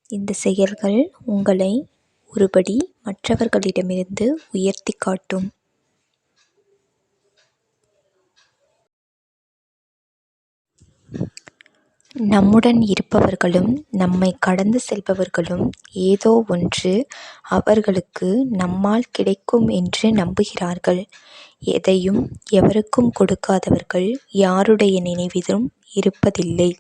இந்த செயல்கள் உங்களை ஒருபடி மற்றவர்களிடமிருந்து உயர்த்தி காட்டும். நம்முடன் இருப்பவர்களும் நம்மை கடந்து செல்பவர்களும் ஏதோ ஒன்று அவர்களுக்கு நம்மால் கிடைக்கும் என்று நம்புகிறார்கள். எதையும் எவருக்கும் கொடுக்காதவர்கள் யாருடைய நினைவிலும் இருப்பதில்லை.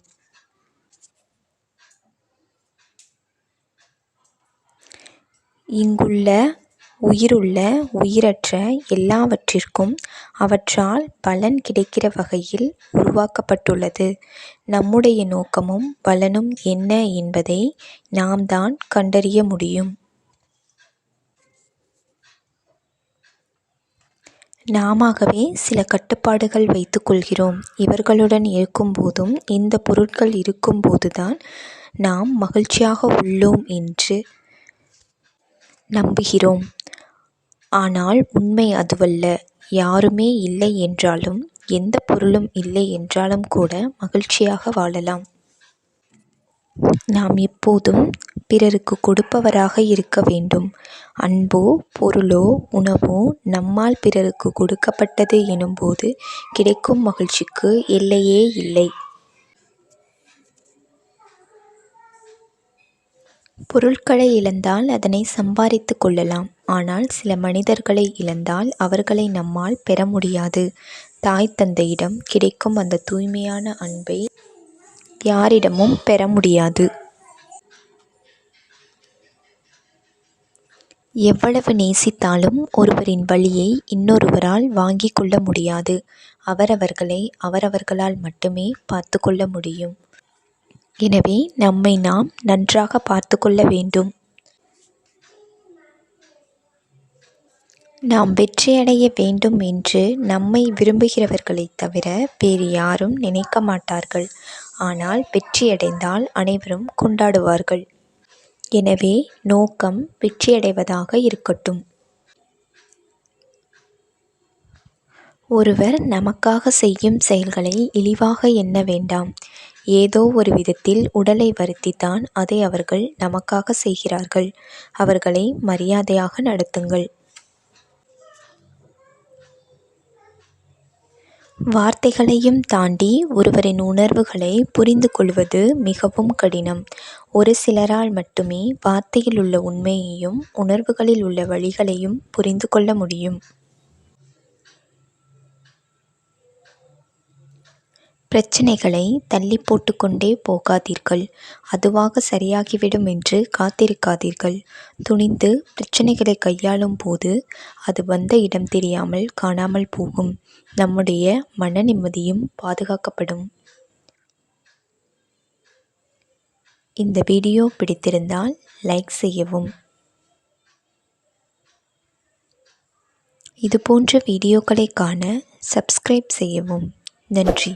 இங்குள்ள உயிருள்ள உயிரற்ற எல்லாவற்றிற்கும் அவற்றால் பலன் கிடைக்கிற வகையில் உருவாக்கப்பட்டுள்ளது. நம்முடைய நோக்கமும் பலனும் என்ன என்பதை நாம் தான் கண்டறிய முடியும். நாமாகவே சில கட்டுப்பாடுகள் வைத்துக் கொள்கிறோம். இவர்களுடன் இருக்கும்போதும் இந்த பொருட்கள் இருக்கும்போதுதான் நாம் மகிழ்ச்சியாக உள்ளோம் என்று நம்புகிறோம். ஆனால் உண்மை அதுவல்ல. யாருமே இல்லை என்றாலும் எந்த பொருளும் இல்லை என்றாலும் கூட மகிழ்ச்சியாக வாழலாம். நாம் எப்போதும் பிறருக்கு கொடுப்பவராக இருக்க வேண்டும். அன்போ பொருளோ உணவோ நம்மால் பிறருக்கு கொடுக்கப்பட்டது எனும்போது கிடைக்கும் மகிழ்ச்சிக்கு எல்லையே இல்லை. பொருட்களை இழந்தால் அதனை சம்பாதித்து கொள்ளலாம். ஆனால் சில மனிதர்களை இழந்தால் அவர்களை நம்மால் பெற முடியாது. தாய் தந்தையிடம் கிடைக்கும் அந்த தூய்மையான அன்பை யாரிடமும் பெற முடியாது. எவ்வளவு நேசித்தாலும் ஒருவரின் வலியை இன்னொருவரால் வாங்கிக் கொள்ள முடியாது. அவரவர்களை அவரவர்களால் மட்டுமே பார்த்து கொள்ள முடியும். எனவே நம்மை நாம் நன்றாக பார்த்து கொள்ள வேண்டும். நாம் வெற்றியடைய வேண்டும் என்று நம்மை விரும்புகிறவர்களைத் தவிர வேறு யாரும் நினைக்க மாட்டார்கள். ஆனால் வெற்றியடைந்தால் அனைவரும் கொண்டாடுவார்கள். எனவே நோக்கம் வெற்றியடைவதாக இருக்கட்டும். ஒருவர் நமக்காக செய்யும் செயல்களை இழிவாக எண்ண வேண்டாம். ஏதோ ஒரு விதத்தில் உடலை வருத்தித்தான் அதை அவர்கள் நமக்காக செய்கிறார்கள். அவர்களை மரியாதையாக நடத்துங்கள். வார்த்தைகளையும் தாண்டி ஒருவரின் உணர்வுகளை புரிந்து கொள்வது மிகவும் கடினம். ஒரு சிலரால் மட்டுமே வார்த்தையில் உள்ள உண்மையையும் உணர்வுகளில் உள்ள வழிகளையும் புரிந்து கொள்ள முடியும். பிரச்சனைகளை தள்ளி போட்டு கொண்டே போகாதீர்கள். அதுவாக சரியாகிவிடும் என்று காத்திருக்காதீர்கள். துணிந்து பிரச்சனைகளை கையாளும் போது அது வந்த இடம் தெரியாமல் காணாமல் போகும். நம்முடைய மன நிம்மதியும் பாதுகாக்கப்படும். இந்த வீடியோ பிடித்திருந்தால் லைக் செய்யவும். இதுபோன்ற வீடியோக்களை காண சப்ஸ்கிரைப் செய்யவும். நன்றி.